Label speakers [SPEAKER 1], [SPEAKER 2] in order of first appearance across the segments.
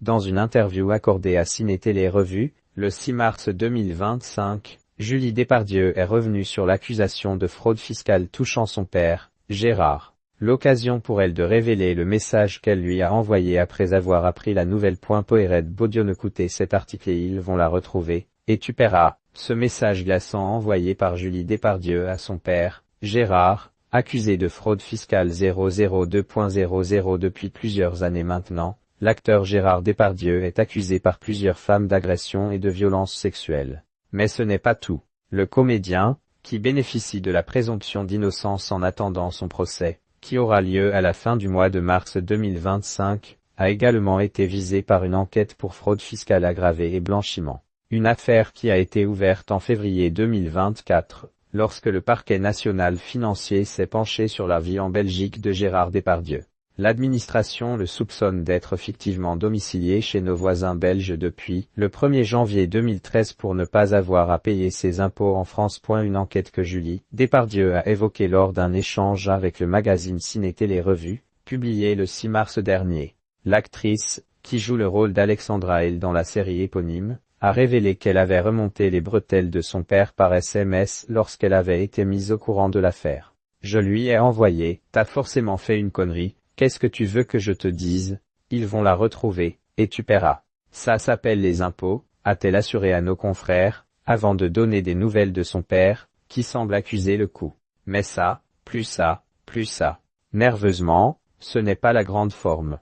[SPEAKER 1] Dans une interview accordée à Ciné Télé Revue, le 6 mars 2025, Julie Depardieu est revenue sur l'accusation de fraude fiscale touchant son père, Gérard. L'occasion pour elle de révéler le message qu'elle lui a envoyé après avoir appris la nouvelle. Poiret Baudio. Écoutez cet article et ils vont la retrouver, et tu paieras. Ce message glaçant envoyé par Julie Depardieu à son père, Gérard, accusé de fraude fiscale 002.00 depuis plusieurs années maintenant. L'acteur Gérard Depardieu est accusé par plusieurs femmes d'agression et de violence sexuelle. Mais ce n'est pas tout. Le comédien, qui bénéficie de la présomption d'innocence en attendant son procès, qui aura lieu à la fin du mois de mars 2025, a également été visé par une enquête pour fraude fiscale aggravée et blanchiment. Une affaire qui a été ouverte en février 2024, lorsque le parquet national financier s'est penché sur la vie en Belgique de Gérard Depardieu. L'administration le soupçonne d'être fictivement domicilié chez nos voisins belges depuis le 1er janvier 2013 pour ne pas avoir à payer ses impôts en France. Une enquête que Julie Depardieu a évoquée lors d'un échange avec le magazine Ciné Télé Revue, publié le 6 mars dernier. L'actrice, qui joue le rôle d'Alexandra L dans la série éponyme, a révélé qu'elle avait remonté les bretelles de son père par SMS lorsqu'elle avait été mise au courant de l'affaire. Je lui ai envoyé « T'as forcément fait une connerie. Qu'est-ce que tu veux que je te dise? Ils vont la retrouver, et tu paieras. Ça s'appelle les impôts, a-t-elle assuré à nos confrères, avant de donner des nouvelles de son père, qui semble accuser le coup. Mais ça, plus ça, plus ça. Nerveusement, ce n'est pas la grande forme.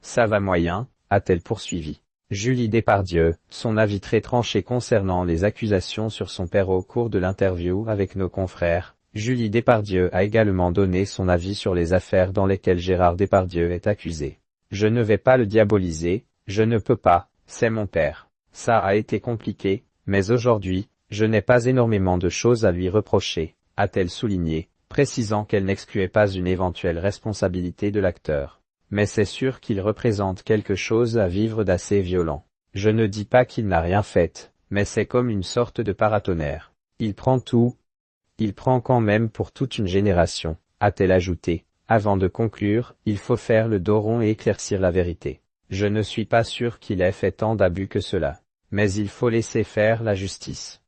[SPEAKER 1] Ça va moyen, a-t-elle poursuivi. Julie Depardieu, son avis très tranché concernant les accusations sur son père au cours de l'interview avec nos confrères. Julie Depardieu a également donné son avis sur les affaires dans lesquelles Gérard Depardieu est accusé. Je ne vais pas le diaboliser, je ne peux pas, c'est mon père. Ça a été compliqué, mais aujourd'hui, je n'ai pas énormément de choses à lui reprocher, a-t-elle souligné, précisant qu'elle n'excluait pas une éventuelle responsabilité de l'acteur. Mais c'est sûr qu'il représente quelque chose à vivre d'assez violent. Je ne dis pas qu'il n'a rien fait, mais c'est comme une sorte de paratonnerre. Il prend tout. Il prend quand même pour toute une génération, a-t-elle ajouté. Avant de conclure, il faut faire le dos rond et éclaircir la vérité. Je ne suis pas sûr qu'il ait fait tant d'abus que cela. Mais il faut laisser faire la justice.